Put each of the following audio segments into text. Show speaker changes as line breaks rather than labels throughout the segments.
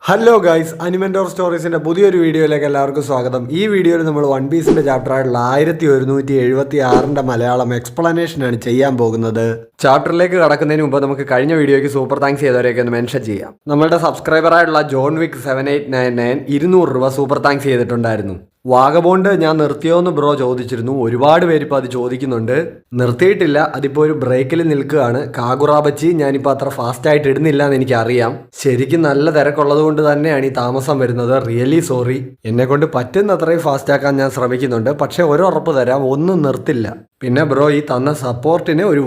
Hello guys, അനിമെൻറ്റോർ സ്റ്റോറീസിൻ്റെ പുതിയൊരു വീഡിയോയിലേക്ക് എല്ലാവർക്കും സ്വാഗതം. ഈ വീഡിയോയിൽ നമ്മൾ വൺ പീസിൻ്റെ ചാപ്റ്ററായിട്ടുള്ള 1176 മലയാളം എക്സ്പ്ലനേഷനാണ് ചെയ്യാൻ പോകുന്നത്. ചാപ്റ്ററിലേക്ക് കടക്കുന്നതിന് മുമ്പ് നമുക്ക് കഴിഞ്ഞ വീഡിയോയ്ക്ക് സൂപ്പർ താങ്ക്സ് ചെയ്തവരെയൊക്കെ ഒന്ന് മെൻഷൻ ചെയ്യാം. നമ്മളുടെ സബ്സ്ക്രൈബറായിട്ടുള്ള ജോൺ വിക് 7899 200 രൂപ സൂപ്പർ താങ്ക്സ് ചെയ്തിട്ടുണ്ടായിരുന്നു. വാഗബോണ്ട് ഞാൻ നിർത്തിയോന്ന് ബ്രോ ചോദിച്ചിരുന്നു. ഒരുപാട് പേര് ഇപ്പോൾ അത് ചോദിക്കുന്നുണ്ട്. നിർത്തിയിട്ടില്ല, അതിപ്പോൾ ഒരു ബ്രേക്കിൽ നിൽക്കുകയാണ്. കാഗുറാബച്ചി ഞാനിപ്പോൾ അത്ര ഫാസ്റ്റായിട്ട് ഇടുന്നില്ല എന്ന് എനിക്കറിയാം. ശരിക്കും നല്ല തിരക്കുള്ളത് കൊണ്ട് തന്നെയാണ് ഈ താമസം വരുന്നത്. Really sorry. എന്നെ കൊണ്ട് പറ്റുന്ന അത്രയും ഫാസ്റ്റ് ആക്കാൻ ഞാൻ ശ്രമിക്കുന്നുണ്ട്. പക്ഷെ ഒരു ഉറപ്പ് തരാം, ഒന്നും നിർത്തില്ല. പിന്നെ ബ്രോ ഈ തന്ന സപ്പോർട്ടിന് ഒരു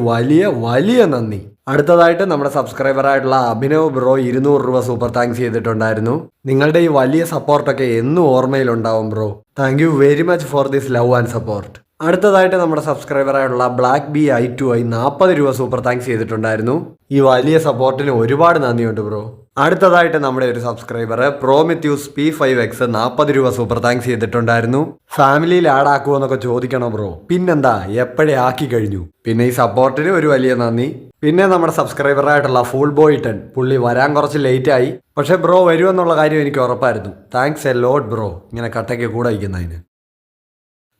വലിയ നന്ദി. അടുത്തതായിട്ട് നമ്മുടെ സബ്സ്ക്രൈബറായിട്ടുള്ള അഭിനവ് ബ്രോ 200 രൂപ സൂപ്പർ താങ്ക്സ് ചെയ്തിട്ടുണ്ടായിരുന്നു. നിങ്ങളുടെ ഈ വലിയ സപ്പോർട്ടൊക്കെ എന്നും ഓർമ്മയിലുണ്ടാവും bro. Thank you very much for this love and support. അടുത്തതായിട്ട് നമ്മുടെ സബ്സ്ക്രൈബറായിട്ടുള്ള ബ്ലാക്ക് ബി i2i 40 രൂപ സൂപ്പർ താങ്ക്സ് ചെയ്തിട്ടുണ്ടായിരുന്നു. ഈ വലിയ സപ്പോർട്ടിന് ഒരുപാട് നന്ദിയുണ്ട് ബ്രോ. അടുത്തതായിട്ട് നമ്മുടെ ഒരു സബ്സ്ക്രൈബർ പ്രോമിത്യൂസ് P5X 40 രൂപ സൂപ്പർ താങ്ക്സ് ചെയ്തിട്ടുണ്ടായിരുന്നു. ഫാമിലിയിൽ ആഡ് ആക്കുമോ എന്നൊക്കെ ചോദിക്കണോ ബ്രോ? പിന്നെന്താ, എപ്പോഴേ ആക്കി കഴിഞ്ഞു. പിന്നെ ഈ സപ്പോർട്ടിന് ഒരു വലിയ നന്ദി. പിന്നെ നമ്മുടെ സബ്സ്ക്രൈബറായിട്ടുള്ള ഫുൾ ബോയ് 10, പുള്ളി വരാൻ കുറച്ച് ലേറ്റ് ആയി, പക്ഷെ ബ്രോ വരുമെന്നുള്ള കാര്യം എനിക്ക് ഉറപ്പായിരുന്നു. താങ്ക്സ് എ ലോട്ട് ബ്രോ, ഇങ്ങനെ കട്ടയ്ക്ക് കൂടെ അയക്കുന്നതിന്.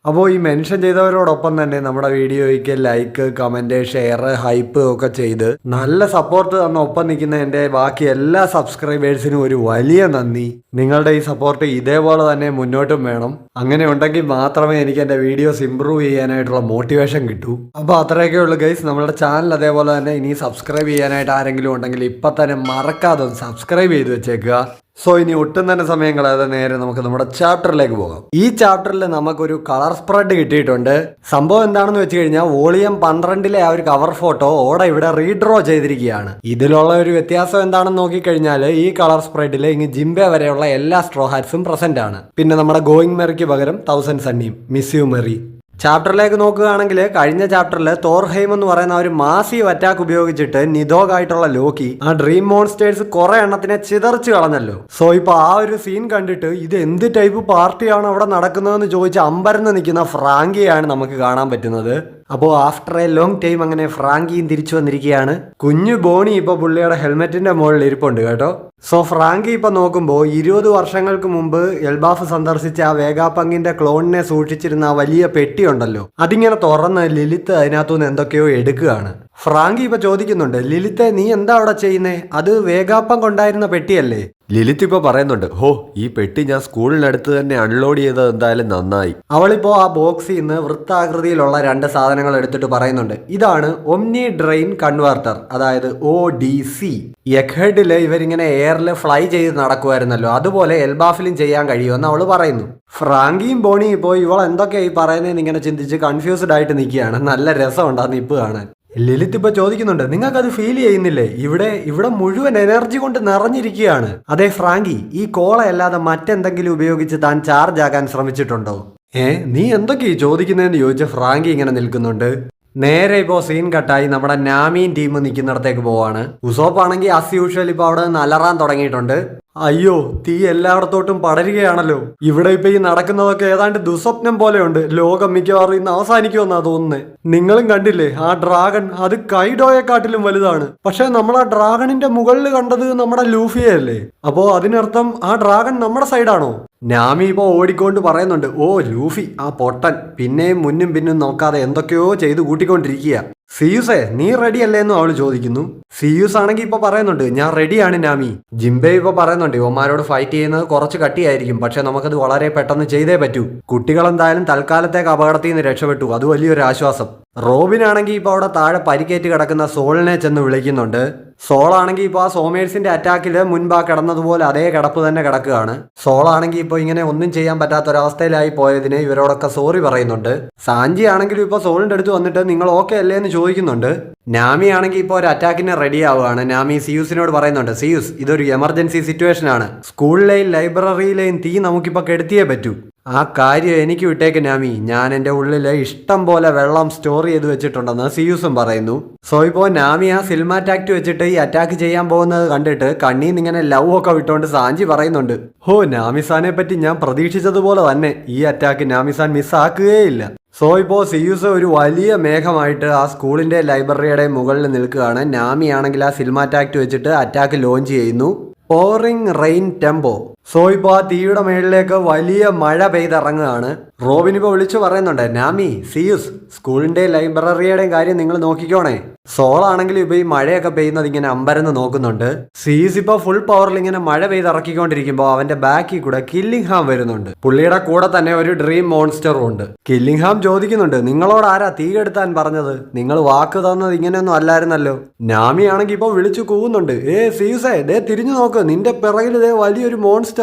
അപ്പോൾ ഈ മെൻഷൻ ചെയ്തവരോടൊപ്പം തന്നെ നമ്മുടെ വീഡിയോയ്ക്ക് ലൈക്ക്, കമൻറ്റ്, ഷെയർ, ഹൈപ്പ് ഒക്കെ ചെയ്ത് നല്ല സപ്പോർട്ട് തന്ന ഒപ്പം നിൽക്കുന്ന എൻ്റെ ബാക്കി എല്ലാ സബ്സ്ക്രൈബേഴ്സിനും ഒരു വലിയ നന്ദി. നിങ്ങളുടെ ഈ സപ്പോർട്ട് ഇതേപോലെ തന്നെ മുന്നോട്ടും വേണം. അങ്ങനെ ഉണ്ടെങ്കിൽ മാത്രമേ എനിക്ക് എൻ്റെ വീഡിയോസ് ഇമ്പ്രൂവ് ചെയ്യാനായിട്ടുള്ള മോട്ടിവേഷൻ കിട്ടൂ. അപ്പോൾ അത്രയൊക്കെ ഉള്ളൂ ഗൈസ്. നമ്മുടെ ചാനൽ അതേപോലെ തന്നെ ഇനി സബ്സ്ക്രൈബ് ചെയ്യാനായിട്ട് ആരെങ്കിലും ഉണ്ടെങ്കിൽ ഇപ്പം തന്നെ മറക്കാതെ സബ്സ്ക്രൈബ് ചെയ്ത് വെച്ചേക്കുക. സോ ഇനി ഒട്ടും തന്നെ സമയം കളയാതെ നേരെ നമുക്ക് നമ്മുടെ ചാപ്റ്ററിലേക്ക് പോകാം. ഈ ചാപ്റ്ററിൽ നമുക്കൊരു കളർ സ്പ്രെഡ് കിട്ടിയിട്ടുണ്ട്. സംഭവം എന്താണെന്ന് വെച്ച് കഴിഞ്ഞാൽ വോളിയം 12 ആ ഒരു കവർ ഫോട്ടോ ഓടെ ഇവിടെ റീഡ്രോ ചെയ്തിരിക്കുകയാണ്. ഇതിലുള്ള ഒരു വ്യത്യാസം എന്താണെന്ന് നോക്കിക്കഴിഞ്ഞാൽ ഈ കളർ സ്പ്രെഡിൽ ഇങ്ങ് ജിംബെ വരെയുള്ള എല്ലാ സ്ട്രോ ഹാറ്റ്സും പ്രസന്റ് ആണ്. പിന്നെ നമ്മുടെ ഗോയിങ് മെറിക്ക് പകരം 1000 സണ്ണിയും, മിസ് യു മെറി. ചാപ്റ്ററിലേക്ക് നോക്കുകയാണെങ്കിൽ കഴിഞ്ഞ ചാപ്റ്ററിൽ തോർഹെയിം എന്ന് പറയുന്ന ഒരു മാസീവ് അറ്റാക്ക് ഉപയോഗിച്ചിട്ട് നിദോഗ് ആയിട്ടുള്ള ലോക്കി ആ ഡ്രീം മോൺസ്റ്റേഴ്സ് കുറെ എണ്ണത്തിനെ ചിതറിച്ച് കളഞ്ഞല്ലോ. സോ ഇപ്പൊ ആ ഒരു സീൻ കണ്ടിട്ട് ഇത് എന്ത് ടൈപ്പ് പാർട്ടിയാണ് അവിടെ നടക്കുന്നതെന്ന് ചോദിച്ച് അമ്പരന്ന് നിൽക്കുന്ന ഫ്രാങ്കിയാണ് നമുക്ക് കാണാൻ പറ്റുന്നത്. അപ്പോൾ ആഫ്റ്റർ എ ലോങ് ടൈം അങ്ങനെ ഫ്രാങ്കിയും തിരിച്ചു വന്നിരിക്കുകയാണ്. കുഞ്ഞു ബോണി ഇപ്പൊ പുള്ളിയുടെ ഹെൽമെറ്റിന്റെ മുകളിൽ ഇരിപ്പുണ്ട് കേട്ടോ. സോ ഫ്രാങ്കി ഇപ്പൊ നോക്കുമ്പോൾ 20 വർഷങ്ങൾക്ക് മുമ്പ് എൽബാഫ് സന്ദർശിച്ച ആ വേഗാപങ്കിന്റെ ക്ലോണിനെ സൂക്ഷിച്ചിരുന്ന ആ വലിയ പെട്ടി ഉണ്ടല്ലോ, അതിങ്ങനെ തുറന്ന് ലിലിത്ത് അതിനകത്തുനിന്ന് എന്തൊക്കെയോ എടുക്കുകയാണ്. ഫ്രാങ്കി ഇപ്പൊ ചോദിക്കുന്നുണ്ട്, ലിലിത്തെ നീ എന്താ അവിടെ ചെയ്യുന്നേ? അത് വേഗാപ്പം കൊണ്ടായിരുന്ന പെട്ടിയല്ലേ? ലിലിത്ത് ഇപ്പൊ പറയുന്നുണ്ട്, ഹോ ഈ പെട്ടി ഞാൻ സ്കൂളിനടുത്ത് തന്നെ അൺലോഡ് ചെയ്തത് എന്തായാലും നന്നായി. അവളിപ്പോ ആ ബോക്സിൽ നിന്ന് വൃത്താകൃതിയിലുള്ള 2 സാധനങ്ങൾ എടുത്തിട്ട് പറയുന്നുണ്ട്, ഇതാണ് ഒമ്നി ഡ്രെയിൻ കൺവേർട്ടർ, അതായത് ODC. എഗ്ഹെഡില് ഇവരിങ്ങനെ എയറിൽ ഫ്ലൈ ചെയ്ത് നടക്കുമായിരുന്നല്ലോ, അതുപോലെ എൽബാഫിലും ചെയ്യാൻ കഴിയുമെന്ന് അവള് പറയുന്നു. ഫ്രാങ്കിയും ബോണിയും ഇപ്പോൾ ഇവൾ എന്തൊക്കെയായി പറയുന്നതെന്ന് ഇങ്ങനെ ചിന്തിച്ച് കൺഫ്യൂസ്ഡ് ആയിട്ട് നിൽക്കുകയാണ്. നല്ല രസമുണ്ട് ആ നിപ്പ് കാണാൻ. ലിലിത്ത് ഇപ്പൊ ചോദിക്കുന്നുണ്ട്, നിങ്ങൾക്കത് ഫീൽ ചെയ്യുന്നില്ലേ? ഇവിടെ മുഴുവൻ എനർജി കൊണ്ട് നിറഞ്ഞിരിക്കുകയാണ്. അതെ ഫ്രാങ്കി, ഈ കോളയല്ലാതെ മറ്റെന്തെങ്കിലും ഉപയോഗിച്ച് താൻ ചാർജ് ആകാൻ ശ്രമിച്ചിട്ടുണ്ടോ? നീ എന്തൊക്കെയാ ചോദിക്കുന്നതെന്ന് ചോദിച്ച ഫ്രാങ്കി ഇങ്ങനെ നിൽക്കുന്നുണ്ട്. നേരെ ഇപ്പോൾ സീൻ കട്ടായി നമ്മുടെ നാമീൻ ടീം നിൽക്കുന്നിടത്തേക്ക് പോവാണ്. ഉസോപ്പ് ആണെങ്കിൽ ആസ് യൂഷ്വൽ ഇപ്പൊ അവിടെ നിന്ന് അലറാൻ തുടങ്ങിയിട്ടുണ്ട്. അയ്യോ, തീ എല്ലായിടത്തോട്ടും പടരുകയാണല്ലോ. ഇവിടെ ഇപ്പൊ ഈ നടക്കുന്നതൊക്കെ ഏതാണ്ട് ദുസ്വപ്നം പോലെയുണ്ട്. ലോകം മിക്കവാറും ഇന്ന് അവസാനിക്കുമെന്നാ തോന്നുന്നത്. നിങ്ങളും കണ്ടില്ലേ ആ ഡ്രാഗൺ? അത് കൈഡോയെക്കാട്ടിലും വലുതാണ്. പക്ഷെ നമ്മൾ ആ ഡ്രാഗണിന്റെ മുകളിൽ കണ്ടത് നമ്മുടെ ലൂഫിയല്ലേ? അപ്പോ അതിനർത്ഥം ആ ഡ്രാഗൺ നമ്മുടെ സൈഡാണോ? നാമി ഇപ്പോ ഓടിക്കൊണ്ട് പറയുന്നുണ്ട്, ഓ ലൂഫി ആ പൊട്ടൻ പിന്നെയും മുന്നും പിന്നും നോക്കാതെ എന്തൊക്കെയോ ചെയ്ത് കൂട്ടിക്കൊണ്ടിരിക്കുക. സിയൂസേ നീ റെഡി അല്ലേ എന്നും അവള് ചോദിക്കുന്നു. സിയൂസ് ആണെങ്കിൽ ഇപ്പൊ പറയുന്നുണ്ട്, ഞാൻ റെഡിയാണ് നാമി. ജിംബെ ഇപ്പൊ പറയുന്നുണ്ട്, ഇവന്മാരോട് ഫൈറ്റ് ചെയ്യുന്നത് കുറച്ച് കട്ടിയായിരിക്കും, പക്ഷെ നമുക്കത് വളരെ പെട്ടെന്ന് ചെയ്തേ പറ്റൂ. കുട്ടികൾ എന്തായാലും തൽക്കാലത്തേക്ക് അപകടത്തിൽ നിന്ന് രക്ഷപ്പെട്ടു, അത് വലിയൊരു ആശ്വാസം. റോബിൻ ആണെങ്കിൽ ഇപ്പൊ അവിടെ താഴെ പരിക്കേറ്റ് കിടക്കുന്ന സോളിനെ ചെന്ന് വിളിക്കുന്നുണ്ട്. സോളാണെങ്കിൽ ഇപ്പൊ ആ സോമേഴ്സിന്റെ അറ്റാക്കില് മുൻപാ കിടന്നതുപോലെ അതേ കിടപ്പ് തന്നെ കിടക്കുകയാണ്. സോളാണെങ്കിൽ ഇപ്പൊ ഇങ്ങനെ ഒന്നും ചെയ്യാൻ പറ്റാത്തൊരവസ്ഥയിലായി പോയതിന് ഇവരോടൊക്കെ സോറി പറയുന്നുണ്ട്. സാഞ്ചി ആണെങ്കിലും ഇപ്പൊ സോളിന്റെ അടുത്ത് വന്നിട്ട് നിങ്ങൾ ഓക്കെ അല്ലേ എന്ന് ചോദിക്കുന്നുണ്ട്. നാമി ആണെങ്കിൽ ഇപ്പോൾ ഒരു അറ്റാക്കിന് റെഡി ആവുകയാണ്. നാമി സിയൂസിനോട് പറയുന്നുണ്ട്, സിയൂസ് ഇതൊരു എമർജൻസി സിറ്റുവേഷൻ ആണ്. സ്കൂളിലെയും ലൈബ്രറിയിലെയും തീ നമുക്കിപ്പോൾ കെടുത്തിയേ പറ്റൂ. ആ കാര്യം എനിക്ക് വിട്ടേക്ക് നാമി, ഞാൻ എൻ്റെ ഉള്ളിൽ ഇഷ്ടം പോലെ വെള്ളം സ്റ്റോർ ചെയ്ത് വെച്ചിട്ടുണ്ടെന്ന് സിയൂസും പറയുന്നു. സോ ഇപ്പോൾ നാമി ആ സിൽമാറ്റാക്ട് വെച്ചിട്ട് ഈ അറ്റാക്ക് ചെയ്യാൻ പോകുന്നത് കണ്ടിട്ട് കണ്ണീന്ന് ഇങ്ങനെ ലവ് ഒക്കെ വിട്ടുകൊണ്ട് സാഞ്ചി പറയുന്നുണ്ട്, ഹോ നാമിസാനെ പറ്റി ഞാൻ പ്രതീക്ഷിച്ചതുപോലെ തന്നെ ഈ അറ്റാക്ക് നാമിസാൻ മിസ്സാക്കുകയില്ല. സോ ഇപ്പോൾ സിയൂസ് ഒരു വലിയ മേഘമായിട്ട് ആ സ്കൂളിന്റെ ലൈബ്രറിയുടെ മുകളിൽ നിൽക്കുകയാണ്. നാമി ആണെങ്കിൽ ആ സിൽമാറ്റാക്ട് വെച്ചിട്ട് അറ്റാക്ക് ലോഞ്ച് ചെയ്യുന്നു. Pouring rain tempo. സോ ഇപ്പോൾ ആ തീയുടെ മേളിലേക്ക് വലിയ മഴ പെയ്തിറങ്ങുകയാണ്. റോബിൻ ഇപ്പോൾ വിളിച്ചു പറയുന്നുണ്ട്, നാമി സിയൂസ് സ്കൂളിന്റെ ലൈബ്രറിയുടെയും കാര്യം നിങ്ങൾ നോക്കിക്കോണേ. സോളാണെങ്കിലും ഇപ്പൊ ഈ മഴയൊക്കെ പെയ്യുന്നത് ഇങ്ങനെ അമ്പരന്ന് നോക്കുന്നുണ്ട്. സിയൂസ് ഇപ്പൊ ഫുൾ പവറിൽ ഇങ്ങനെ മഴ പെയ്തിറക്കിക്കൊണ്ടിരിക്കുമ്പോൾ അവന്റെ ബാക്കിൽ കൂടെ കില്ലിംഗ്ഹാം വരുന്നുണ്ട്. പുള്ളിയുടെ കൂടെ തന്നെ ഒരു ഡ്രീം മോൺസ്റ്ററും ഉണ്ട്. കില്ലിംഗ്ഹാം ചോദിക്കുന്നുണ്ട്, നിങ്ങളോട് ആരാ തീ കെടുത്താൻ പറഞ്ഞത്? നിങ്ങൾ വാക്ക് തന്നത് ഇങ്ങനെയൊന്നും അല്ലായിരുന്നല്ലോ. നാമി ആണെങ്കിൽ ഇപ്പൊ വിളിച്ചു കൂവുന്നുണ്ട്, സിയൂസേ ദേ തിരിഞ്ഞു നോക്ക്, നിന്റെ പിറകിൽ ദേ വലിയൊരു മോൺസ്റ്റർ.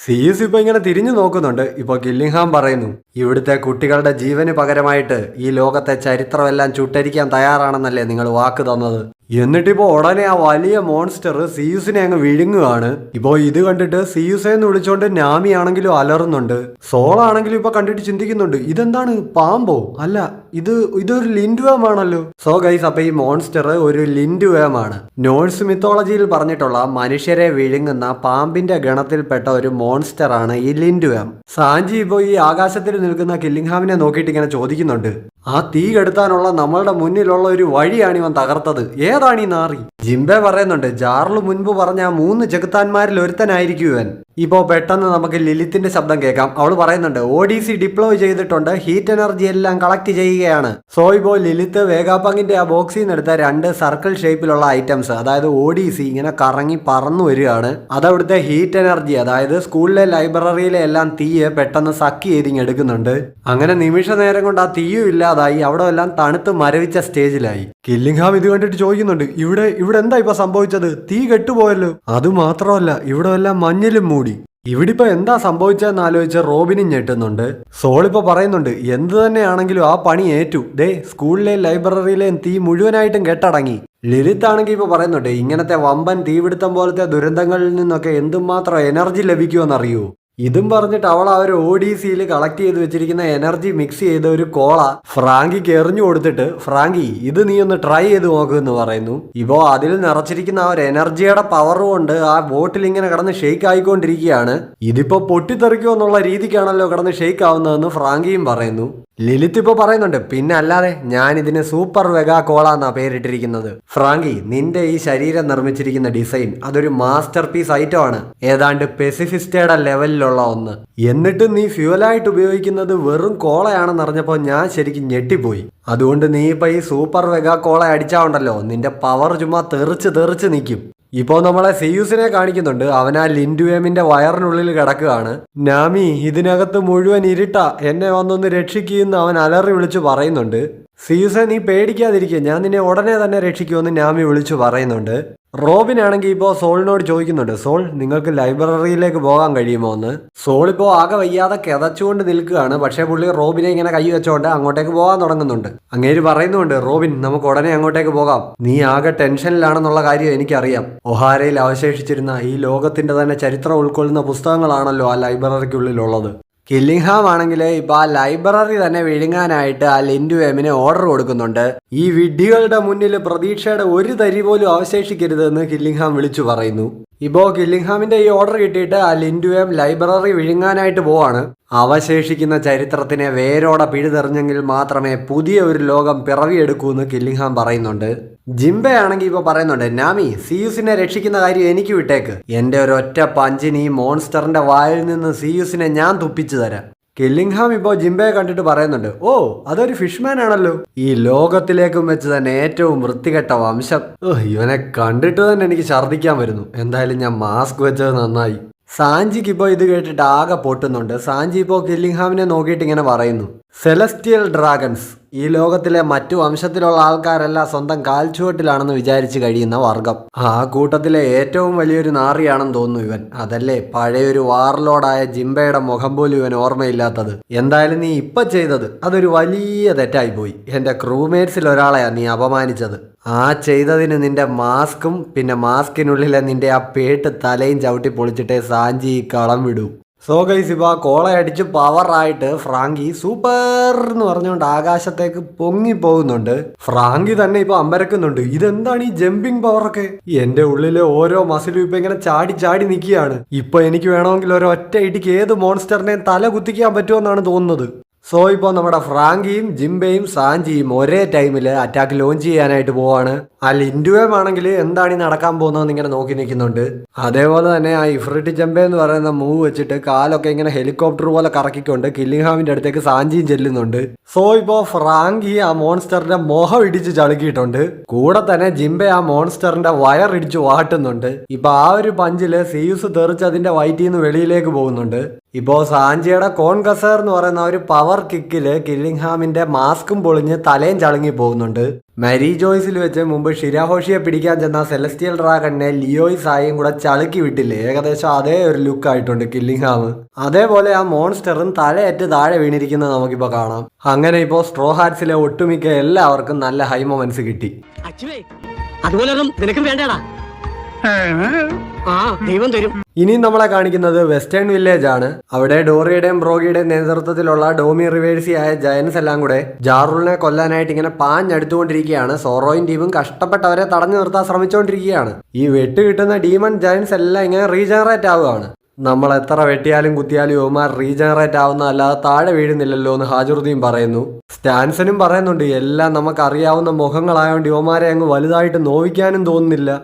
സിയൂസ് ഇപ്പൊ ഇങ്ങനെ തിരിഞ്ഞു നോക്കുന്നുണ്ട്. ഇപ്പൊ കില്ലിംഗ്ഹാം പറയുന്നു, ഇവിടുത്തെ കുട്ടികളുടെ ജീവന് പകരമായിട്ട് ഈ ലോകത്തെ ചരിത്രമെല്ലാം ചുട്ടരിക്കാൻ തയ്യാറാണെന്നല്ലേ നിങ്ങൾ വാക്ക് തന്നത്? എന്നിട്ടിപ്പോ ഉടനെ ആ വലിയ മോൺസ്റ്റർ സിയൂസിനെ അങ്ങ് വിഴുങ്ങുകയാണ്. ഇപ്പോ ഇത് കണ്ടിട്ട് സിയൂസെ എന്ന് വിളിച്ചോണ്ട് നാമി ആണെങ്കിലും അലറുന്നുണ്ട്. സോളാണെങ്കിലും ഇപ്പൊ കണ്ടിട്ട് ചിന്തിക്കുന്നുണ്ട്, ഇതെന്താണ് പാമ്പോ? അല്ല, ഇതൊരു ലിൻഡ്വേം ആണല്ലോ. സോ ഗൈസ്, അപ്പൊ ഈ മോൺസ്റ്റർ ഒരു ലിൻഡ്വേം ആണ്. നോർസ് മിത്തോളജിയിൽ പറഞ്ഞിട്ടുള്ള മനുഷ്യരെ വിഴുങ്ങുന്ന പാമ്പിന്റെ ഗണത്തിൽപ്പെട്ട ഒരു മോൺസ്റ്റർ ആണ് ഈ ലിൻഡ്വേം. സാഞ്ചി ഇപ്പോ ഈ ആകാശത്തിൽ നിൽക്കുന്ന കില്ലിംഗ്ഹാമിനെ നോക്കിയിട്ട് ഇങ്ങനെ ചോദിക്കുന്നുണ്ട്, ആ തീ കെടുത്താനുള്ള നമ്മളുടെ മുന്നിലുള്ള ഒരു വഴിയാണ് ഇവൻ തകർത്തത്, ഏതാണ് ഈ നാറി? ജിംബെ പറയുന്നുണ്ട്, ജാർലു മുൻപ് പറഞ്ഞ ആ 3 ചെകുത്താന്മാരിൽ ഒരുത്തനായിരിക്കും ഇവൻ. ഇപ്പോ പെട്ടെന്ന് നമുക്ക് ലിലിത്തിന്റെ ശബ്ദം കേൾക്കാം. അവൾ പറയുന്നുണ്ട്, ODC ഡിപ്ലോയ് ചെയ്തിട്ടുണ്ട്, ഹീറ്റ് എനർജി എല്ലാം കളക്ട് ചെയ്യുകയാണ്. സോ ഇപ്പോൾ ലിലിത്ത് വേഗാപങ്ങിന്റെ ആ ബോക്സിൽ നിന്ന് എടുത്ത 2 സർക്കിൾ ഷേപ്പിലുള്ള ഐറ്റംസ്, അതായത് ODC ഇങ്ങനെ കറങ്ങി പറന്നു വരികയാണ്. അതവിടുത്തെ ഹീറ്റ് എനർജി, അതായത് സ്കൂളിലെ ലൈബ്രറിയിലെ എല്ലാം തീയെ പെട്ടെന്ന് സക്കി ചെയ്തിങ് എടുക്കുന്നുണ്ട്. അങ്ങനെ നിമിഷ നേരം കൊണ്ട് ആ തീയും ഇല്ലാതായി അവിടെ എല്ലാം തണുത്ത് മരവിച്ച സ്റ്റേജിലായി. കില്ലിംഗ്ഹാം ഇത് കണ്ടിട്ട് ചോദിക്കുന്നുണ്ട്, ഇവിടെ എന്താ ഇപ്പൊ സംഭവിച്ചത്? തീ കെട്ടുപോയല്ലോ. അതുമാത്രമല്ല, ഇവിടെ എല്ലാം മഞ്ഞിലും മൂടി. ഇവിടിപ്പോ എന്താ സംഭവിച്ചതെന്ന് ആലോചിച്ച് റോബിനും ഞെട്ടുന്നുണ്ട്. സോളിപ്പോ പറയുന്നുണ്ട്, എന്ത് തന്നെയാണെങ്കിലും ആ പണി ഏറ്റു. ദേ സ്കൂളിലെയും ലൈബ്രറിയിലെയും തീ മുഴുവനായിട്ടും കെട്ടടങ്ങി. ലിലിത്ത് ആണെങ്കിൽ ഇപ്പൊ പറയുന്നുണ്ട്, ഇങ്ങനത്തെ വമ്പൻ തീപിടുത്തം പോലത്തെ ദുരന്തങ്ങളിൽ നിന്നൊക്കെ എന്തുമാത്രം എനർജി ലഭിക്കുമെന്നറിയൂ. ഇതും പറഞ്ഞിട്ട് അവൾ ആ ഒരു ODCയിൽ കളക്ട് ചെയ്ത് വെച്ചിരിക്കുന്ന എനർജി മിക്സ് ചെയ്ത ഒരു കോള ഫ്രാങ്കിക്ക് എറിഞ്ഞു കൊടുത്തിട്ട്, ഫ്രാങ്കി ഇത് നീ ഒന്ന് ട്രൈ ചെയ്ത് നോക്കുമെന്ന് പറയുന്നു. ഇപ്പോ അതിൽ നിറച്ചിരിക്കുന്ന ആ ഒരു എനർജിയുടെ പവർ കൊണ്ട് ആ ബോട്ടിൽ ഇങ്ങനെ കിടന്ന് ഷെയ്ക്ക് ആയിക്കൊണ്ടിരിക്കുകയാണ്. ഇതിപ്പോ പൊട്ടിത്തെറിക്കുമോ എന്നുള്ള രീതിക്കാണല്ലോ കിടന്ന് ഷെയ്ക്ക് ആവുന്നതെന്ന് ഫ്രാങ്കിയും പറയുന്നു. ലിലിത്ത് ഇപ്പൊ പറയുന്നുണ്ട്, പിന്നെ അല്ലാതെ ഞാൻ ഇതിന് സൂപ്പർ വെഗാ കോള എന്നാ പേരിട്ടിരിക്കുന്നത്. ഫ്രാങ്കി, നിന്റെ ഈ ശരീരം നിർമ്മിച്ചിരിക്കുന്ന ഡിസൈൻ അതൊരു മാസ്റ്റർ പീസ് ഐറ്റം ആണ്, ഏതാണ്ട് പെസിഫിസ്റ്റയുടെ ലെവലിലുള്ള ഒന്ന്. എന്നിട്ട് നീ ഫ്യൂലായിട്ട് ഉപയോഗിക്കുന്നത് വെറും കോളയാണെന്ന് അറിഞ്ഞപ്പോ ഞാൻ ശരിക്കും ഞെട്ടിപ്പോയി. അതുകൊണ്ട് നീ ഇപ്പൊ ഈ സൂപ്പർ വെഗാ കോള അടിച്ചാണ്ടല്ലോ, നിന്റെ പവർ ചുമ്മാ തെറിച്ച് നിൽക്കും. ഇപ്പോ നമ്മളെ സിയൂസിനെ കാണിക്കുന്നുണ്ട്. അവൻ ആ ലിൻഡുവേമിന്റെ വയറിനുള്ളിൽ കിടക്കുകയാണ്. നാമി, ഇതിനകത്ത് മുഴുവൻ ഇരുട്ടാ, എന്നെ വന്നൊന്ന് രക്ഷിക്കുമെന്ന് അവൻ അലറി വിളിച്ചു പറയുന്നുണ്ട്. സിയൂസെ നീ പേടിക്കാതിരിക്കുക, ഞാൻ നിന്നെ ഉടനെ തന്നെ രക്ഷിക്കുമെന്ന് നാമി വിളിച്ചു പറയുന്നുണ്ട്. റോബിൻ ആണെങ്കിൽ ഇപ്പോൾ സോളിനോട് ചോദിക്കുന്നുണ്ട്, സോൾ നിങ്ങൾക്ക് ലൈബ്രറിയിലേക്ക് പോകാൻ കഴിയുമോ എന്ന്. സോൾ ഇപ്പോൾ ആകെ വയ്യാതെ കിതച്ചുകൊണ്ട് നിൽക്കുകയാണ്. പക്ഷേ പുള്ളി റോബിനെ ഇങ്ങനെ കൈ വെച്ചോണ്ട് അങ്ങോട്ടേക്ക് പോകാൻ തുടങ്ങുന്നുണ്ട്. അങ്ങേര് പറയുന്നുണ്ട്, റോബിൻ നമുക്ക് ഉടനെ അങ്ങോട്ടേക്ക് പോകാം, നീ ആകെ ടെൻഷനിലാണെന്നുള്ള കാര്യം എനിക്കറിയാം. ഒഹാരയിൽ അവശേഷിച്ചിരുന്ന ഈ ലോകത്തിന്റെ തന്നെ ചരിത്രം ഉൾക്കൊള്ളുന്ന പുസ്തകങ്ങളാണല്ലോ ആ ലൈബ്രറിക്കുള്ളിലുള്ളത്. കില്ലിംഗ്ഹാം ആണെങ്കിൽ ഇപ്പൊ ആ ലൈബ്രറി തന്നെ വിഴുങ്ങാനായിട്ട് ആ ലിൻഡുവേമിന് ഓർഡർ കൊടുക്കുന്നുണ്ട്. ഈ വിഡ്ഢികളുടെ മുന്നിൽ പ്രതീക്ഷയുടെ ഒരു തരി പോലും അവശേഷിക്കരുതെന്ന് കില്ലിംഗ്ഹാം വിളിച്ചു പറയുന്നു. ഇപ്പോ കില്ലിംഗ്ഹാമിന്റെ ഈ ഓർഡർ കിട്ടിയിട്ട് ആ ലിൻഡുവേം ലൈബ്രറി വിഴുങ്ങാനായിട്ട് പോവാണ്. അവശേഷിക്കുന്ന ചരിത്രത്തിനെ വേരോടെ പിഴുതെറിഞ്ഞെങ്കിൽ മാത്രമേ പുതിയ ഒരു ലോകം പിറവിയെടുക്കൂന്ന് കില്ലിംഗ്ഹാം പറയുന്നുണ്ട്. ജിംബെ ആണെങ്കിൽ ഇപ്പൊ പറയുന്നുണ്ട്, നാമി സിയൂസിനെ രക്ഷിക്കുന്ന കാര്യം എനിക്ക് വിട്ടേക്ക്, എന്റെ ഒരൊറ്റ പഞ്ചിന് ഈ മോൺസ്റ്ററിന്റെ വായിൽ നിന്ന് സിയൂസിനെ ഞാൻ തുപ്പിച്ചു തരാം. കില്ലിംഗ്ഹാം ഇപ്പോൾ ജിംബയെ കണ്ടിട്ട് പറയുന്നുണ്ട്, ഓ അതൊരു ഫിഷ്മാൻ ആണല്ലോ, ഈ ലോകത്തിലേക്കും വെച്ച് തന്നെ ഏറ്റവും വൃത്തികെട്ട വംശം. ഇവനെ കണ്ടിട്ട് തന്നെ എനിക്ക് ഛർദ്ദിക്കാൻ വരുന്നു. എന്തായാലും ഞാൻ മാസ്ക് വെച്ചത് നന്നായി. സാഞ്ചിക്ക് ഇപ്പോൾ ഇത് കേട്ടിട്ട് ആകെ പൊട്ടുന്നുണ്ട്. സാഞ്ചി ഇപ്പോൾ കില്ലിംഗ്ഹാമിനെ നോക്കിയിട്ട് ഇങ്ങനെ പറയുന്നു, സെലസ്റ്റിയൽ ഡ്രാഗൺസ് ഈ ലോകത്തിലെ മറ്റു വംശത്തിലുള്ള ആൾക്കാരെല്ലാം സ്വന്തം കാൽച്ചുവട്ടിലാണെന്ന് വിചാരിച്ച് കഴിയുന്ന വർഗം. ആ കൂട്ടത്തിലെ ഏറ്റവും വലിയൊരു നാറിയാണെന്ന് തോന്നുന്നു ഇവൻ. അതല്ലേ പഴയൊരു വാർലോഡായ ജിംബയുടെ മുഖം പോലും ഇവൻ ഓർമ്മയില്ലാത്തത്. എന്തായാലും നീ ഇപ്പൊ ചെയ്തത് അതൊരു വലിയ തെറ്റായി പോയി. എന്റെ ക്രൂമേറ്റ്സിൽ ഒരാളെയാ നീ അപമാനിച്ചത്. ആ ചെയ്തതിന് നിന്റെ മാസ്കും പിന്നെ മാസ്കിനുള്ളിലെ നിന്റെ ആ പേട്ട് തലയും ചവിട്ടി പൊളിച്ചിട്ടേ സാഞ്ചി ഈ കളം വിടൂ. സോ ഗൈസ്, ഇപ്പൊ ആ കോളയടിച്ച് പവറായിട്ട് ഫ്രാങ്കി സൂപ്പർ എന്ന് പറഞ്ഞുകൊണ്ട് ആകാശത്തേക്ക് പൊങ്ങി പോകുന്നുണ്ട്. ഫ്രാങ്കി തന്നെ ഇപ്പൊ അമ്പരക്കുന്നുണ്ട്, ഇതെന്താണ് ഈ ജമ്പിങ് പവറൊക്കെ? എന്റെ ഉള്ളിലെ ഓരോ മസിലും ഇപ്പൊ ഇങ്ങനെ ചാടി നിൽക്കുകയാണ്. ഇപ്പൊ എനിക്ക് വേണമെങ്കിൽ ഒരൊറ്റ ഇടിക്ക് ഏത് മോൺസ്റ്ററിനെയും തല കുത്തിക്കാൻ പറ്റുമെന്നാണ് തോന്നുന്നത്. സോ ഇപ്പോൾ നമ്മുടെ ഫ്രാങ്കിയും ജിംബയും സാഞ്ചിയും ഒരേ ടൈമിൽ അറ്റാക്ക് ലോഞ്ച് ചെയ്യാനായിട്ട് പോവാണ്. ആ ലിൻഡുവേം ആണെങ്കിൽ എന്താണ് ഈ നടക്കാൻ പോകുന്നതെന്ന് ഇങ്ങനെ നോക്കി നിൽക്കുന്നുണ്ട്. അതേപോലെ തന്നെ ആ ഇഫ്രിറ്റ് ജംബെ എന്ന് പറയുന്ന മൂവ് വെച്ചിട്ട് കാലൊക്കെ ഇങ്ങനെ ഹെലികോപ്റ്റർ പോലെ കറക്കിക്കൊണ്ട് കില്ലിംഗ്ഹാമിന്റെ അടുത്തേക്ക് സാഞ്ചിയും ചെല്ലുന്നുണ്ട്. സോ ഇപ്പോൾ ഫ്രാങ്കി ആ മോൺസ്റ്ററിന്റെ മോഹം ഇടിച്ച് ചളുക്കിയിട്ടുണ്ട്. കൂടെ തന്നെ ജിംബെ ആ മോൺസ്റ്ററിന്റെ വയർ ഇടിച്ച് വാട്ടുന്നുണ്ട്. ഇപ്പൊ ആ ഒരു പഞ്ചില് സീയൂസ് തെറിച്ച് അതിന്റെ വയറ്റിൽ നിന്ന് വെളിയിലേക്ക് പോകുന്നുണ്ട്. ഇപ്പോ സാഞ്ചിയുടെ കോൺകസർ എന്ന് പറയുന്ന ഒരു പവർ കിക്കില് കില്ലിംഗ്ഹാമിന്റെ മാസ്കും പൊളിഞ്ഞ് തലയും ചളുങ്ങി പോകുന്നുണ്ട്. മരി ജോയ്സിൽ വെച്ച് മുമ്പ് ഷിരാഹോഷിയെ പിടിക്കാൻ ചെന്ന സെലസ്റ്റിയൽ ഡ്രാഗണിനെ ലിയോയ് സായും കൂടെ ചളുക്കി വിട്ടില്ലേ, ഏകദേശം അതേ ഒരു ലുക്ക് ആയിട്ടുണ്ട് കില്ലിംഗ്ഹാം. അതേപോലെ ആ മോൺസ്റ്ററും തലയേറ്റ് താഴെ വീണിരിക്കുന്നത് നമുക്കിപ്പോ കാണാം. അങ്ങനെ ഇപ്പോ സ്ട്രോ ഹാറ്റ്സിലെ ഒട്ടുമിക്ക എല്ലാവർക്കും നല്ല ഹൈ മൊമെന്റ്സ് കിട്ടി.
അതുപോലൊന്നും നിനക്കും വേണ്ടടാ, ദൈവം തരും.
ഇനിയും നമ്മളെ കാണിക്കുന്നത് വെസ്റ്റേൺ വില്ലേജ് ആണ്. അവിടെ ഡോറിയുടെയും ബ്രോഗിയുടെയും നേതൃത്വത്തിലുള്ള ഡോമി റിവേഴ്സി ആയ ജയൻസ് എല്ലാം കൂടെ ജാറൂളിനെ കൊല്ലാനായിട്ട് ഇങ്ങനെ പാഞ്ഞടുത്തുകൊണ്ടിരിക്കുകയാണ്. സോറോയും ടീമും കഷ്ടപ്പെട്ടവരെ തടഞ്ഞു നിർത്താൻ ശ്രമിച്ചുകൊണ്ടിരിക്കുകയാണ്. ഈ വെട്ട് കിട്ടുന്ന ഡീമൺ ജയൻസ് എല്ലാം ഇങ്ങനെ റീജനറേറ്റ് ആവുകയാണ്. നമ്മൾ എത്ര വെട്ടിയാലും കുത്തിയാലും യുവമാർ റീജനറേറ്റ് ആവുന്ന അല്ലാതെ താഴെ വീഴുന്നില്ലല്ലോ എന്ന് ഹാജുറുദ്ദീൻ പറയുന്നു. സ്റ്റാൻസനും പറയുന്നുണ്ട് എല്ലാം നമുക്ക് അറിയാവുന്ന മുഖങ്ങളായതുകൊണ്ട് യുവമാരെ അങ്ങ് വലുതായിട്ട് നോവിക്കാനും തോന്നുന്നില്ല.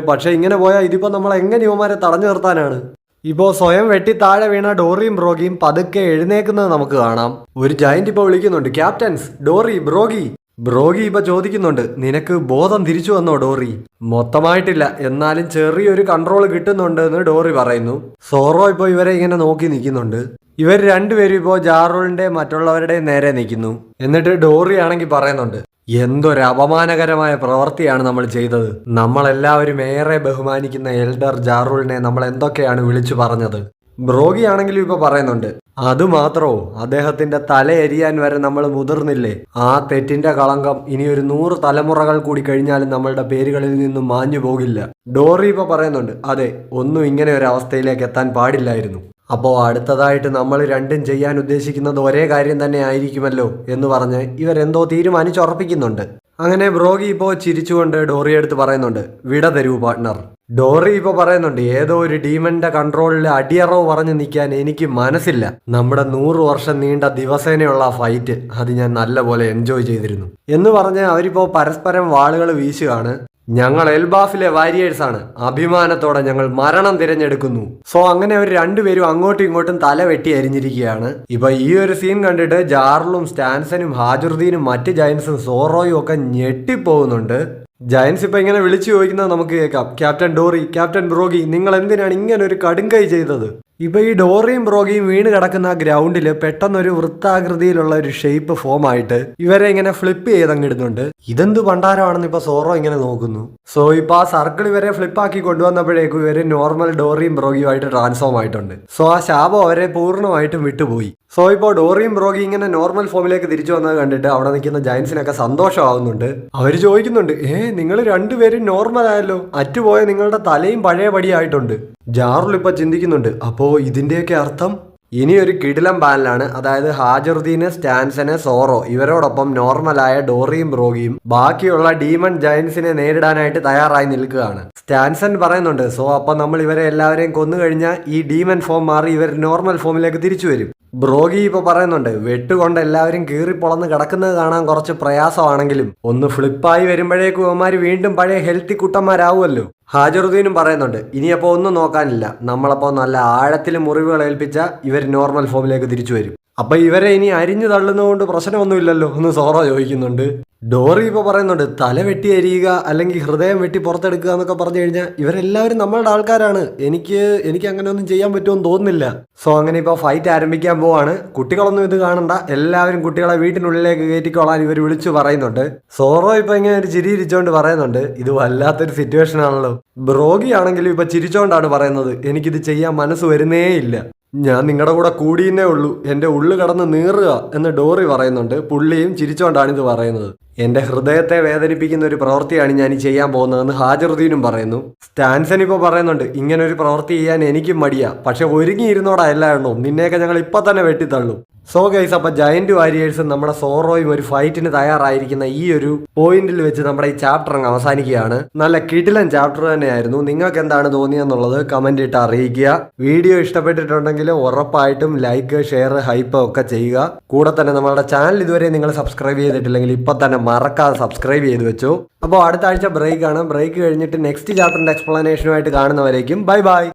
പക്ഷേ ഇങ്ങനെ പോയാൽ ഇതിപ്പോ നമ്മൾ എങ്ങനെ യുവമാരെ തടഞ്ഞു നിർത്താനാണ്? ഇപ്പോ സ്വയം വെട്ടി താഴെ വീണ ഡോറിയും ബ്രോഗിയും പതുക്കെ എഴുന്നേക്കുന്നത് നമുക്ക് കാണാം. ഒരു ജയന്റ് ഇപ്പൊ വിളിക്കുന്നുണ്ട്, ക്യാപ്റ്റൻസ് ഡോറി ബ്രോഗി. ബ്രോഗി ഇപ്പൊ ചോദിക്കുന്നുണ്ട്, നിനക്ക് ബോധം തിരിച്ചു വന്നോ ഡോറി? മൊത്തമായിട്ടില്ല, എന്നാലും ചെറിയൊരു കൺട്രോൾ കിട്ടുന്നുണ്ട് എന്ന് ഡോറി പറയുന്നു. സോറോ ഇപ്പൊ ഇവരെ ഇങ്ങനെ നോക്കി നിൽക്കുന്നുണ്ട്. ഇവർ രണ്ടുപേരും ഇപ്പോ ജാറൂളിന്റെ മറ്റുള്ളവരുടെ നേരെ നിൽക്കുന്നു. എന്നിട്ട് ഡോറി ആണെങ്കിൽ പറയുന്നുണ്ട്, എന്തൊരു അപമാനകരമായ പ്രവൃത്തിയാണ് നമ്മൾ ചെയ്തത്. നമ്മളെല്ലാവരും ഏറെ ബഹുമാനിക്കുന്ന എൽഡർ ജാറൂളിനെ നമ്മൾ എന്തൊക്കെയാണ് വിളിച്ചു പറഞ്ഞത്. ബ്രോഗി ആണെങ്കിലും ഇപ്പൊ പറയുന്നുണ്ട്, അതുമാത്രോ അദ്ദേഹത്തിന്റെ തല എരിയാൻ വരെ നമ്മൾ മുതിർന്നില്ലേ? ആ തെറ്റിന്റെ കളങ്കം ഇനി ഒരു 100 തലമുറകൾ കൂടി കഴിഞ്ഞാലും നമ്മളുടെ പേരുകളിൽ നിന്നും മാഞ്ഞു പോകില്ല. ഡോറി ഇപ്പൊ പറയുന്നുണ്ട്, അതെ, ഒന്നും ഇങ്ങനെ ഒരു അവസ്ഥയിലേക്ക് എത്താൻ പാടില്ലായിരുന്നു. അപ്പോ അടുത്തതായിട്ട് നമ്മൾ രണ്ടും ചെയ്യാൻ ഉദ്ദേശിക്കുന്നത് ഒരേ കാര്യം തന്നെ ആയിരിക്കുമല്ലോ എന്ന് പറഞ്ഞ് ഇവരെന്തോ തീരുമാനിച്ചുറപ്പിക്കുന്നുണ്ട്. അങ്ങനെ ബ്രോഗി ഇപ്പോ ചിരിച്ചുകൊണ്ട് ഡോറിയെ അടുത്ത് പറയുന്നുണ്ട്, വിട തരൂ പാർട്ട്ണർ. ഡോറി ഇപ്പൊ പറയുന്നുണ്ട്, ഏതോ ഒരു ഡീമന്റെ കൺട്രോളിൽ അടിയറവ് പറഞ്ഞു നിൽക്കാൻ എനിക്ക് മനസ്സില്ല. നമ്മുടെ 100 വർഷം നീണ്ട ദിവസേനയുള്ള ഫൈറ്റ് അത് ഞാൻ നല്ലപോലെ എൻജോയ് ചെയ്തിരുന്നു എന്ന് പറഞ്ഞ് അവരിപ്പോ പരസ്പരം വാളുകൾ വീശുകയാണ്. ഞങ്ങൾ എൽബാഫിലെ വാരിയേഴ്സ് ആണ്, അഭിമാനത്തോടെ ഞങ്ങൾ മരണം തിരഞ്ഞെടുക്കുന്നു. സോ അങ്ങനെ അവർ രണ്ടുപേരും അങ്ങോട്ടും ഇങ്ങോട്ടും തല വെട്ടി അരിഞ്ഞിരിക്കുകയാണ്. ഇപ്പൊ ഈ ഒരു സീൻ കണ്ടിട്ട് ജാർലും സ്റ്റാൻസനും ഹാജുറുദ്ദീനും മറ്റ് ജയൻസും സോറോയും ഒക്കെ ഞെട്ടിപ്പോകുന്നുണ്ട്. ജയൻസ് ഇപ്പൊ ഇങ്ങനെ വിളിച്ചു ചോദിക്കുന്നത് നമുക്ക് കേൾക്കാം, ക്യാപ്റ്റൻ ഡോറി, ക്യാപ്റ്റൻ ബ്രോഗി, നിങ്ങൾ എന്തിനാണ് ഇങ്ങനെ ഒരു കടുങ്കൈ ചെയ്തത്? ഇപ്പൊ ഈ ഡോറിയും ബ്രോഗിയും വീണ് കിടക്കുന്ന ആ ഗ്രൗണ്ടിൽ പെട്ടെന്നൊരു വൃത്താകൃതിയിലുള്ള ഒരു ഷേപ്പ് ഫോം ആയിട്ട് ഇവരെ ഇങ്ങനെ ഫ്ലിപ്പ് ചെയ്തങ്ങിടുന്നുണ്ട്. ഇതെന്ത് പണ്ടാരമാണെന്ന് ഇപ്പൊ സോറോ ഇങ്ങനെ നോക്കുന്നു. സോ ഇപ്പൊ ആ സർക്കിൾ ഇവരെ ഫ്ലിപ്പാക്കി കൊണ്ടുവന്നപ്പോഴേക്കും ഇവര് നോർമൽ ഡോറിയും ബ്രോഗിയുമായിട്ട് ട്രാൻസ്ഫോം ആയിട്ടുണ്ട്. സോ ആ ശാപം അവരെ പൂർണ്ണമായിട്ടും വിട്ടുപോയി. സോ ഇപ്പോൾ ഡോറിയും ബ്രോഗി ഇങ്ങനെ നോർമൽ ഫോമിലേക്ക് തിരിച്ചു വന്നത് കണ്ടിട്ട് അവിടെ നിൽക്കുന്ന ജയൻസിനൊക്കെ സന്തോഷമാവുന്നുണ്ട്. അവർ ചോദിക്കുന്നുണ്ട്, നിങ്ങൾ രണ്ടുപേരും നോർമൽ ആയല്ലോ, അറ്റുപോയ നിങ്ങളുടെ തലയും പഴയപടിയായിട്ടുണ്ട്. ജാറുൽ ഇപ്പൊ ചിന്തിക്കുന്നുണ്ട്, അപ്പോ ഇതിന്റെയൊക്കെ അർത്ഥം ഇനി ഒരു കിടിലം പാനലാണ്. അതായത് ഹാജറുദ്ദീന്, സ്റ്റാൻസന്, സോറോ ഇവരോടൊപ്പം നോർമലായ ഡോറിയും ബ്രോഗിയും ബാക്കിയുള്ള ഡീമൺ ജയൻസിനെ നേരിടാനായിട്ട് തയ്യാറായി നിൽക്കുകയാണ്. സ്റ്റാൻസൺ പറയുന്നുണ്ട്, സോ അപ്പൊ നമ്മൾ ഇവരെ എല്ലാവരെയും കൊന്നു കഴിഞ്ഞാൽ ഈ ഡീമൺ ഫോം മാറി ഇവർ നോർമൽ ഫോമിലേക്ക് തിരിച്ചു വരും. ബ്രോഗി ഇപ്പൊ പറയുന്നുണ്ട്, വെട്ടുകൊണ്ട് എല്ലാവരും കീറിപ്പൊളന്ന് കിടക്കുന്നത് കാണാൻ കുറച്ച് പ്രയാസമാണെങ്കിലും ഒന്ന് ഫ്ലിപ്പായി വരുമ്പോഴേക്കും അവന്മാര് വീണ്ടും പഴയ ഹെൽത്തി കുട്ടന്മാരാവുമല്ലോ. ഹാജറുദ്ദീനും പറയുന്നുണ്ട്, ഇനിയപ്പോ ഒന്നും നോക്കാനില്ല, നമ്മളപ്പോ നല്ല ആഴത്തിൽ മുറിവുകൾ ഏൽപ്പിച്ച ഇവർ നോർമൽ ഫോമിലേക്ക് തിരിച്ചു വരും. അപ്പൊ ഇവരെ ഇനി അരിഞ്ഞു തള്ളുന്നതുകൊണ്ട് പ്രശ്നമൊന്നുമില്ലല്ലോ എന്ന് സോറോ ചോദിക്കുന്നുണ്ട്. ഡോറി ഇപ്പൊ പറയുന്നുണ്ട്, തല വെട്ടി അരിയുക അല്ലെങ്കിൽ ഹൃദയം വെട്ടി പുറത്തെടുക്കുക എന്നൊക്കെ പറഞ്ഞു കഴിഞ്ഞാൽ ഇവരെല്ലാവരും നമ്മളുടെ ആൾക്കാരാണ്, എനിക്ക് അങ്ങനെ ഒന്നും ചെയ്യാൻ പറ്റുമെന്ന് തോന്നുന്നില്ല. സോ അങ്ങനെ ഇപ്പൊ ഫൈറ്റ് ആരംഭിക്കാൻ പോവാണ്. കുട്ടികളൊന്നും ഇത് കാണണ്ട, എല്ലാവരും കുട്ടികളെ വീട്ടിനുള്ളിലേക്ക് കയറ്റിക്കൊള്ളാൻ ഇവർ വിളിച്ചു പറയുന്നുണ്ട്. സോറോ ഇപ്പൊ ഇങ്ങനെ ഒരു ചിരി ഇരിച്ചോണ്ട് പറയുന്നുണ്ട്, ഇത് വല്ലാത്തൊരു സിറ്റുവേഷൻ ആണല്ലോ. ബ്രോഗി ആണെങ്കിലും ഇപ്പൊ ചിരിച്ചോണ്ടാണ് പറയുന്നത്, എനിക്കിത് ചെയ്യാൻ മനസ്സ് വരുന്നേ ഇല്ല, ഞാൻ നിങ്ങളുടെ കൂടെ കൂടിയെന്നേ ഉള്ളൂ, എന്റെ ഉള്ളു കടന്ന് നീറുക എന്ന് ഡോറി പറയുന്നുണ്ട്. പുള്ളിയും ചിരിച്ചോണ്ടാണ് ഇത് പറയുന്നത്. എന്റെ ഹൃദയത്തെ വേദനിപ്പിക്കുന്ന ഒരു പ്രവൃത്തിയാണ് ഞാൻ ഈ ചെയ്യാൻ പോകുന്നതെന്ന് ഹാജറുദ്ദീനും പറയുന്നു. സ്റ്റാൻസൺ ഇപ്പൊ പറയുന്നുണ്ട്, ഇങ്ങനെ ഒരു പ്രവൃത്തി ചെയ്യാൻ എനിക്കും മടിയാ, പക്ഷെ ഒരുങ്ങിയിരുന്നോടാ എല്ലാ എണ്ണവും, നിന്നെയൊക്കെ ഞങ്ങൾ ഇപ്പൊ തന്നെ വെട്ടിത്തള്ളും. സോ ഗൈസ്, അപ്പൊ ജയന്റ് വാരിയേഴ്സും നമ്മുടെ സോറോയും ഒരു ഫൈറ്റിന് തയ്യാറായിരിക്കുന്ന ഈ ഒരു പോയിന്റിൽ വെച്ച് നമ്മുടെ ഈ ചാപ്റ്റർ അങ്ങ് അവസാനിക്കുകയാണ്. നല്ല കിടിലൻ ചാപ്റ്റർ തന്നെയായിരുന്നു. നിങ്ങൾക്ക് എന്താണ് തോന്നിയെന്നുള്ളത് കമന്റ് ഇട്ട് അറിയിക്കുക. വീഡിയോ ഇഷ്ടപ്പെട്ടിട്ടുണ്ടെങ്കിൽ ഉറപ്പായിട്ടും ലൈക്ക്, ഷെയർ, ഹൈപ്പ് ഒക്കെ ചെയ്യുക. കൂടെ തന്നെ നമ്മളുടെ ചാനൽ ഇതുവരെ നിങ്ങൾ സബ്സ്ക്രൈബ് ചെയ്തിട്ടില്ലെങ്കിൽ ഇപ്പൊ തന്നെ മറക്കാതെ സബ്സ്ക്രൈബ് ചെയ്ത് വെച്ചു. അപ്പോൾ അടുത്ത ആഴ്ച ബ്രേക്ക് ആണ്. ബ്രേക്ക് കഴിഞ്ഞിട്ട് നെക്സ്റ്റ് ചാപ്റ്ററിന്റെ എക്സ്പ്ലനേഷനുമായിട്ട് കാണുന്നവരേക്കും ബൈ ബൈ.